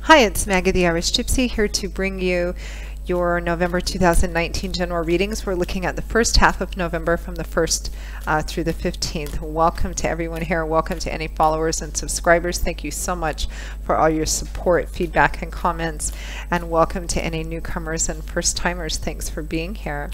Hi, it's Maggie the Irish Gypsy here to bring you your November 2019 general readings. We're looking at the first half of November from the 1st through the 15th. Welcome to everyone here. Welcome to any followers and subscribers. Thank you so much for all your support, feedback, and comments. And welcome to any newcomers and first-timers. Thanks for being here.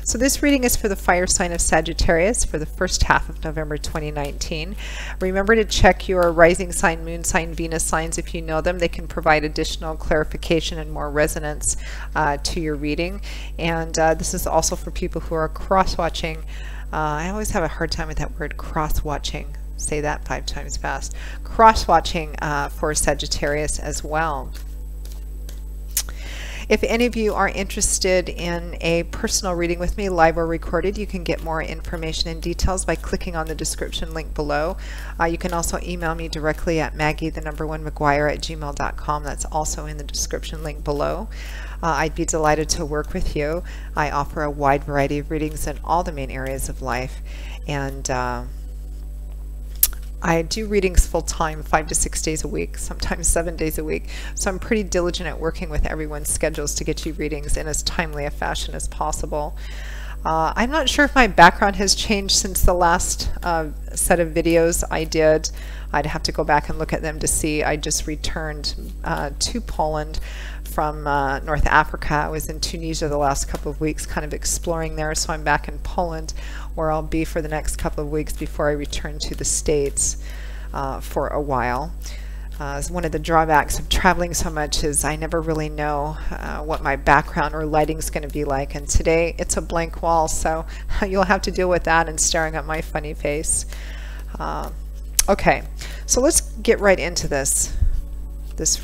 So this reading is for the fire sign of Sagittarius for the first half of November 2019. Remember to check your rising sign, moon sign, Venus signs if you know them. They can provide additional clarification and more resonance to your reading. And this is also for people who are cross-watching. I always have a hard time with that word, cross-watching. Say that 5 times fast. Cross-watching for Sagittarius as well. If any of you are interested in a personal reading with me, live or recorded, you can get more information and details by clicking on the description link below. You can also email me directly at maggie1mcguire@gmail.com. That's also in the description link below. I'd be delighted to work with you. I offer a wide variety of readings in all the main areas of life, and I do readings full-time, 5 to 6 days a week, sometimes 7 days a week. So I'm pretty diligent at working with everyone's schedules to get you readings in as timely a fashion as possible. I'm not sure if my background has changed since the last set of videos I did. I'd have to go back and look at them to see. I just returned to Poland from North Africa. I was in Tunisia the last couple of weeks kind of exploring there, so I'm back in Poland where I'll be for the next couple of weeks before I return to the States for a while. One of the drawbacks of traveling so much is I never really know what my background or lighting is going to be like, and today it's a blank wall, so you'll have to deal with that and staring at my funny face. Okay, so let's get right into this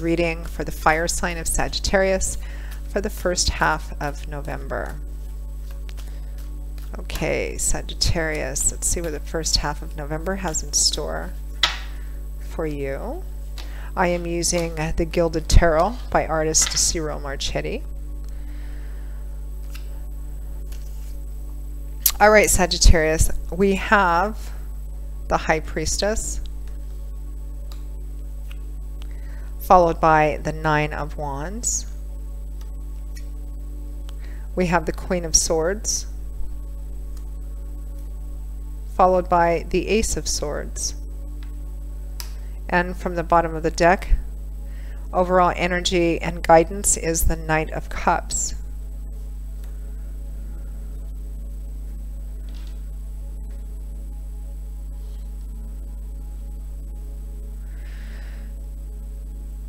reading for the fire sign of Sagittarius for the first half of November. Okay, Sagittarius, let's see what the first half of November has in store for you. I am using the Gilded Tarot by artist Ciro Marchetti. All right, Sagittarius, we have the High Priestess, followed by the 9 of Wands. We have the Queen of Swords, followed by the Ace of Swords. And from the bottom of the deck, overall energy and guidance is the Knight of Cups.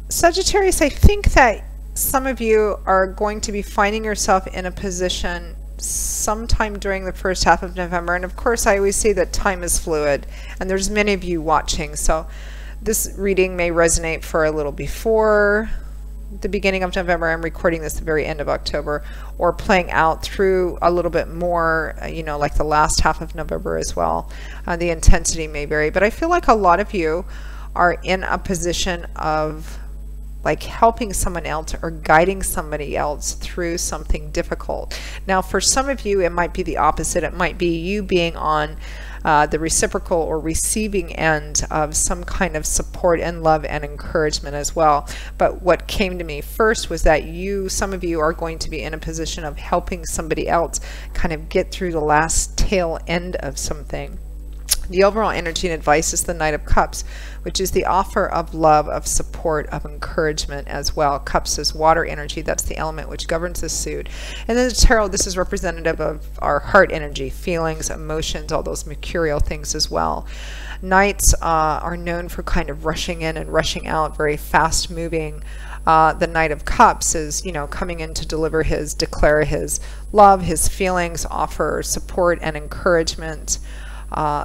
Sagittarius, I think that some of you are going to be finding yourself in a position sometime during the first half of November. And of course, I always say that time is fluid, and there's many of you watching. So this reading may resonate for a little before the beginning of November. I'm recording this at the very end of October, or playing out through a little bit more, you know, like the last half of November as well. The intensity may vary, but I feel like a lot of you are in a position of like helping someone else or guiding somebody else through something difficult. Now, for some of you, it might be the opposite. It might be you being on the reciprocal or receiving end of some kind of support and love and encouragement as well. But what came to me first was that some of you are going to be in a position of helping somebody else kind of get through the last tail end of something. The overall energy and advice is the Knight of Cups, which is the offer of love, of support, of encouragement as well. Cups is water energy. That's the element which governs the suit. And then the tarot, this is representative of our heart energy, feelings, emotions, all those mercurial things as well. Knights are known for kind of rushing in and rushing out, very fast moving. The Knight of Cups is, you know, coming in to declare his love, his feelings, offer support and encouragement.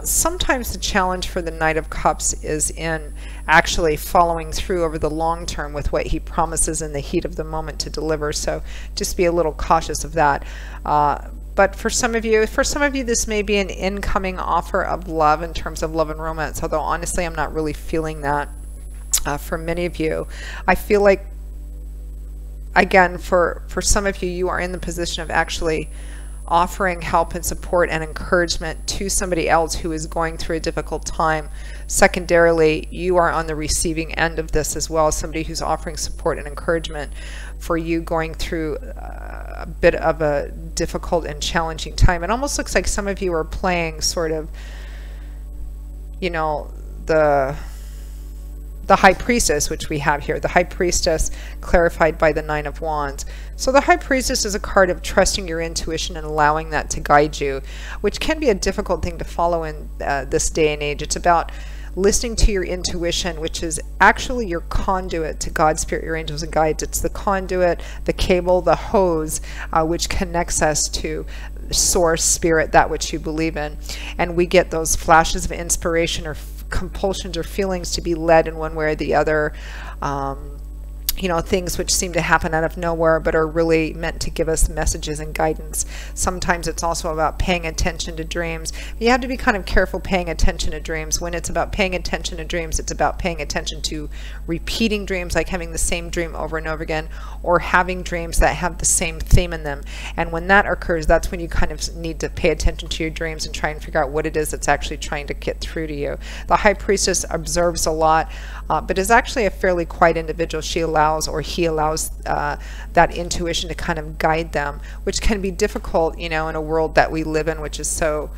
Sometimes the challenge for the Knight of Cups is in actually following through over the long term with what he promises in the heat of the moment to deliver. So just be a little cautious of that. But for some of you, this may be an incoming offer of love in terms of love and romance, although honestly, I'm not really feeling that for many of you. I feel like, again, for some of you, you are in the position of actually offering help and support and encouragement to somebody else who is going through a difficult time. Secondarily, you are on the receiving end of this as well, somebody who's offering support and encouragement for you going through a bit of a difficult and challenging time. It almost looks like some of you are playing sort of, you know, the High Priestess, which we have here. The High Priestess clarified by the Nine of Wands. So the High Priestess is a card of trusting your intuition and allowing that to guide you, which can be a difficult thing to follow in this day and age. It's about listening to your intuition, which is actually your conduit to God, Spirit, your angels and guides. It's the conduit, the cable, the hose, which connects us to Source, Spirit, that which you believe in. And we get those flashes of inspiration or compulsions or feelings to be led in one way or the other. You know, things which seem to happen out of nowhere but are really meant to give us messages and guidance. Sometimes it's also about paying attention to dreams. You have to be kind of careful paying attention to dreams. When it's about paying attention to dreams, it's about paying attention to repeating dreams, like having the same dream over and over again, or having dreams that have the same theme in them. And when that occurs, that's when you kind of need to pay attention to your dreams and try and figure out what it is that's actually trying to get through to you. The High Priestess observes a lot, but is actually a fairly quiet individual. She allows, or he allows, that intuition to kind of guide them, which can be difficult, you know, in a world that we live in, which is so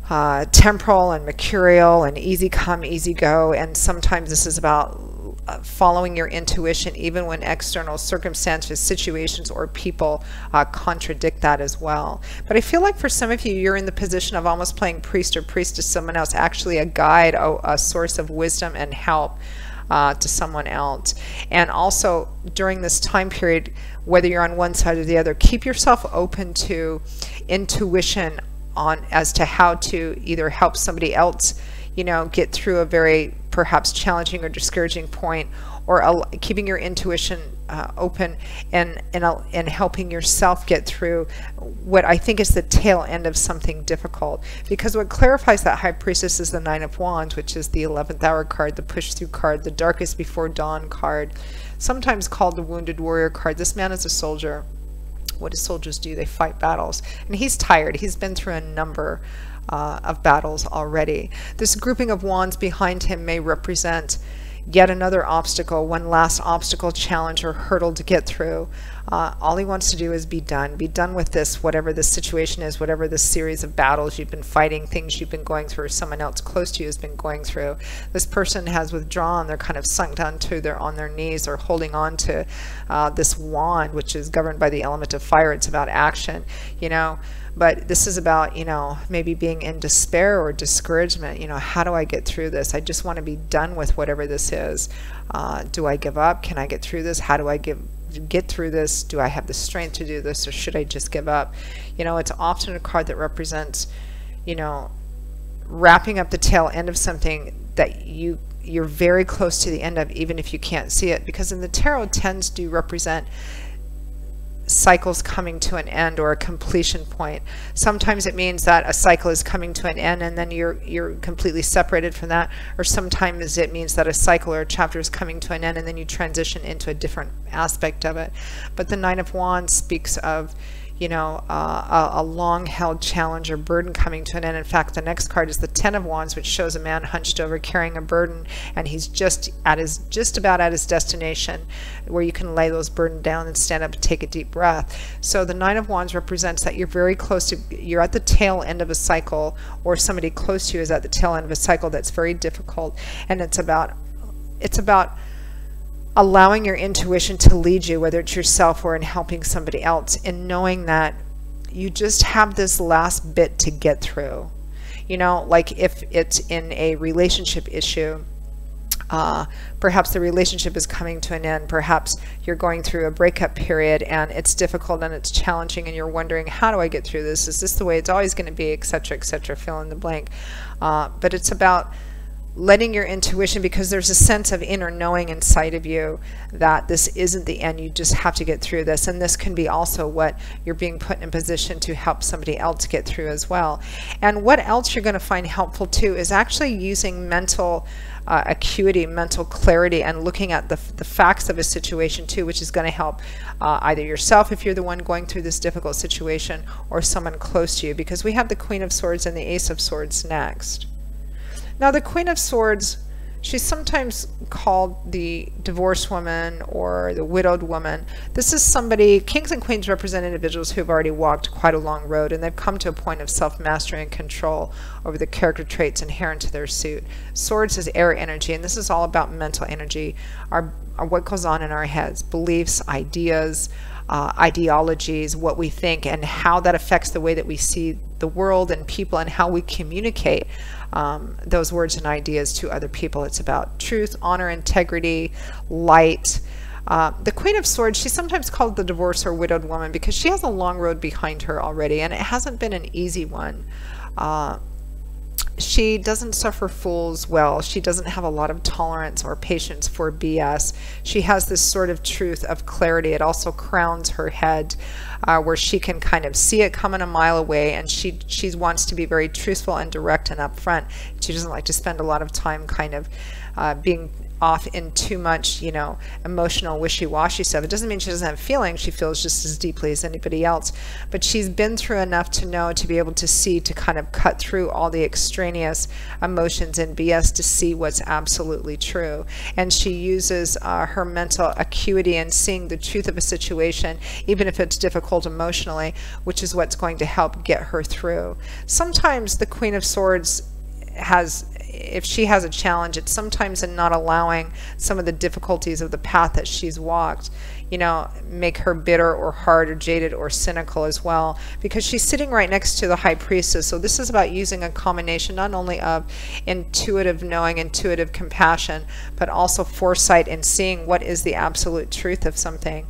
temporal and mercurial and easy come, easy go. And sometimes this is about following your intuition, even when external circumstances, situations, or people contradict that as well. But I feel like for some of you, you're in the position of almost playing priest or priest to someone else, actually a guide, a source of wisdom and help to someone else. And also during this time period, whether you're on one side or the other, keep yourself open to intuition on as to how to either help somebody else, you know, get through a very perhaps challenging or discouraging point, or keeping your intuition open and helping yourself get through what I think is the tail end of something difficult. Because what clarifies that High Priestess is the Nine of Wands, which is the 11th hour card, the push through card, the darkest before dawn card, sometimes called the wounded warrior card. This man is a soldier. What do soldiers do? They fight battles. And he's tired. He's been through a number of battles already. This grouping of wands behind him may represent yet another obstacle, one last obstacle, challenge, or hurdle to get through. All he wants to do is be done with this, whatever the situation is, whatever the series of battles you've been fighting, things you've been going through, or someone else close to you has been going through. This person has withdrawn. They're kind of sunk down to, they're on their knees, or holding on to this wand, which is governed by the element of fire. It's about action, you know. But this is about, you know, maybe being in despair or discouragement. You know, how do I get through this? I just want to be done with whatever this is. Do I give up? Can I get through this? How do I get through this? Do I have the strength to do this, or should I just give up? You know, it's often a card that represents, you know, wrapping up the tail end of something that you're very close to the end of, even if you can't see it. Because in the tarot, tends to represent cycles coming to an end or a completion point. Sometimes it means that a cycle is coming to an end and then you're completely separated from that, or sometimes it means that a cycle or a chapter is coming to an end and then you transition into a different aspect of it. But the Nine of Wands speaks of, you know, a long-held challenge or burden coming to an end. In fact, the next card is the Ten of Wands, which shows a man hunched over carrying a burden, and he's just about at his destination, where you can lay those burdens down and stand up and take a deep breath. So the Nine of Wands represents that you're very close to, you're at the tail end of a cycle, or somebody close to you is at the tail end of a cycle that's very difficult, and it's about allowing your intuition to lead you, whether it's yourself or in helping somebody else, and knowing that you just have this last bit to get through. You know, like if it's in a relationship issue, perhaps the relationship is coming to an end, perhaps you're going through a breakup period and it's difficult and it's challenging and you're wondering, how do I get through this? Is this the way it's always going to be, etc., etc., fill in the blank. But it's about letting your intuition, because there's a sense of inner knowing inside of you that this isn't the end, you just have to get through this. And this can be also what you're being put in a position to help somebody else get through as well. And what else you're going to find helpful too is actually using mental acuity, mental clarity, and looking at the facts of a situation too, which is going to help either yourself if you're the one going through this difficult situation, or someone close to you, because we have the Queen of Swords and the Ace of Swords next. Now the Queen of Swords, she's sometimes called the divorced woman or the widowed woman. This is somebody, kings and queens represent individuals who've already walked quite a long road, and they've come to a point of self-mastery and control over the character traits inherent to their suit. Swords is air energy, and this is all about mental energy, our what goes on in our heads, beliefs, ideas, ideologies, what we think, and how that affects the way that we see the world and people, and how we communicate those words and ideas to other people. It's about truth, honor, integrity, light. The Queen of Swords, she's sometimes called the divorced or widowed woman because she has a long road behind her already, and it hasn't been an easy one. She doesn't suffer fools well. She doesn't have a lot of tolerance or patience for BS. She has this sort of truth of clarity. It also crowns her head, where she can kind of see it coming a mile away, and she wants to be very truthful and direct and upfront. She doesn't like to spend a lot of time kind of being off in too much, you know, emotional wishy-washy stuff. It doesn't mean she doesn't have feelings. She feels just as deeply as anybody else, but she's been through enough to know, to be able to see, to kind of cut through all the extraneous emotions and BS to see what's absolutely true. And she uses her mental acuity and seeing the truth of a situation, even if it's difficult emotionally, which is what's going to help get her through. Sometimes the Queen of Swords has, if she has a challenge, it's sometimes in not allowing some of the difficulties of the path that she's walked, you know, make her bitter or hard or jaded or cynical as well, because she's sitting right next to the High Priestess. So this is about using a combination not only of intuitive knowing, intuitive compassion, but also foresight and seeing what is the absolute truth of something,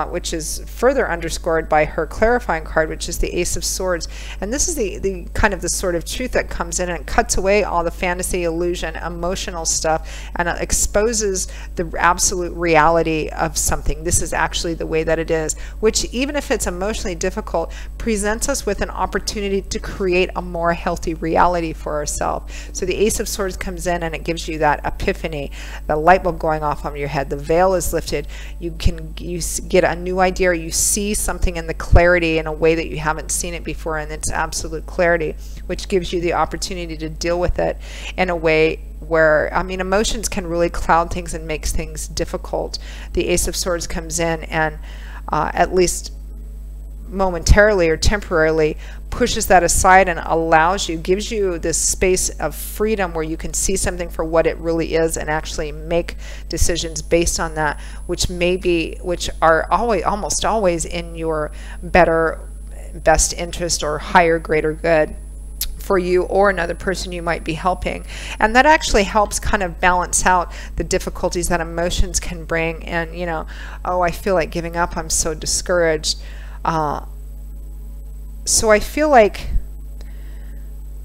which is further underscored by her clarifying card, which is the Ace of Swords. And this is the kind of the sort of truth that comes in and cuts away all the fantasy, illusion, emotional stuff, and it exposes the absolute reality of something. This is actually the way that it is, which, even if it's emotionally difficult, presents us with an opportunity to create a more healthy reality for ourselves. So the Ace of Swords comes in and it gives you that epiphany, the light bulb going off on your head, the veil is lifted, you get a new idea, or you see something in the clarity in a way that you haven't seen it before, and it's absolute clarity, which gives you the opportunity to deal with it in a way where, I mean, emotions can really cloud things and makes things difficult. The Ace of Swords comes in and at least momentarily or temporarily pushes that aside and allows you, gives you this space of freedom where you can see something for what it really is and actually make decisions based on that, which are always, almost always in your best interest or higher, greater good for you or another person you might be helping. And that actually helps kind of balance out the difficulties that emotions can bring. And, you know, oh, I feel like giving up, I'm so discouraged. So I feel like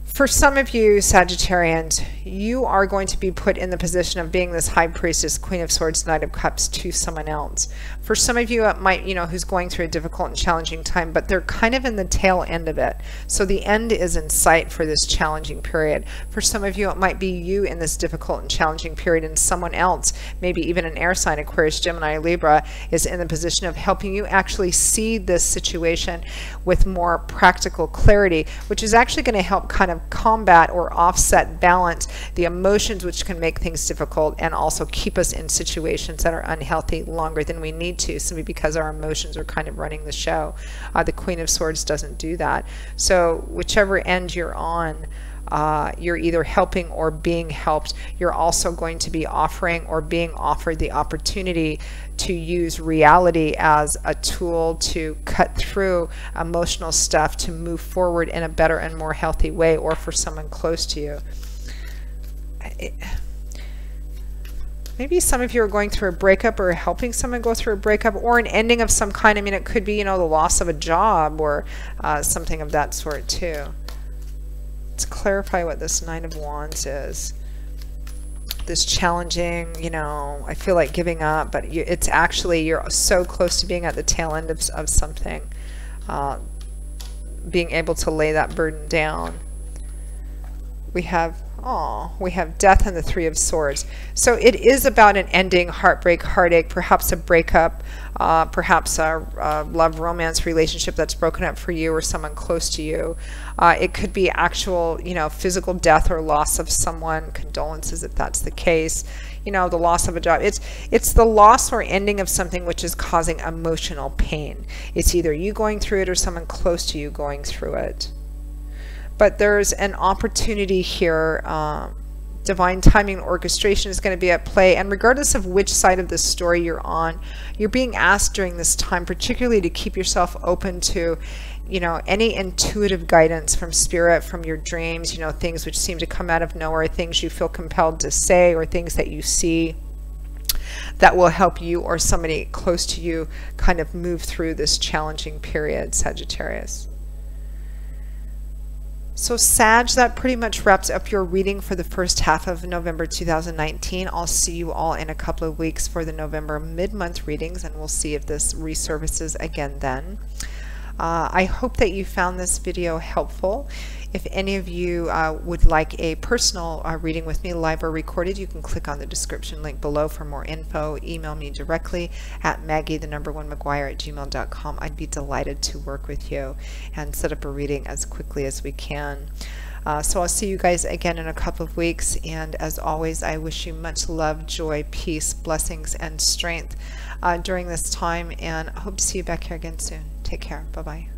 for some of you Sagittarians, you are going to be put in the position of being this High Priestess, Queen of Swords, Knight of Cups to someone else. For some of you, it might, you know, who's going through a difficult and challenging time, but they're kind of in the tail end of it. So the end is in sight for this challenging period. For some of you, it might be you in this difficult and challenging period, and someone else, maybe even an air sign, Aquarius, Gemini, Libra, is in the position of helping you actually see this situation with more practical clarity, which is actually going to help kind of combat or offset, balance the emotions which can make things difficult and also keep us in situations that are unhealthy longer than we need to, simply because our emotions are kind of running the show. The Queen of Swords doesn't do that. So whichever end you're on, you're either helping or being helped. You're also going to be offering or being offered the opportunity to use reality as a tool to cut through emotional stuff to move forward in a better and more healthy way, or for someone close to you. Maybe some of you are going through a breakup or helping someone go through a breakup or an ending of some kind. I mean, it could be, you know, the loss of a job or something of that sort too. Let's clarify what this Nine of Wands is. this challenging, you know, I feel like giving up, but it's actually, you're so close to being at the tail end of something, being able to lay that burden down. We have death and the Three of Swords. So it is about an ending, heartbreak, heartache, perhaps a breakup, perhaps a love romance relationship that's broken up for you or someone close to you. It could be actual, you know, physical death or loss of someone, condolences if that's the case, you know, the loss of a job. It's the loss or ending of something which is causing emotional pain. It's either you going through it or someone close to you going through it. But there's an opportunity here. Divine timing and orchestration is going to be at play. And regardless of which side of the story you're on, you're being asked during this time, particularly to keep yourself open to, you know, any intuitive guidance from spirit, from your dreams, you know, things which seem to come out of nowhere, things you feel compelled to say, or things that you see that will help you or somebody close to you kind of move through this challenging period, Sagittarius. So Sag, that pretty much wraps up your reading for the first half of November 2019. I'll see you all in a couple of weeks for the November mid-month readings, and we'll see if this resurfaces again then. I hope that you found this video helpful. If any of you would like a personal reading with me, live or recorded, you can click on the description link below for more info. Email me directly at Maggie1McGuire@gmail.com. I'd be delighted to work with you and set up a reading as quickly as we can. So I'll see you guys again in a couple of weeks, and as always, I wish you much love, joy, peace, blessings, and strength during this time, and I hope to see you back here again soon. Take care. Bye-bye.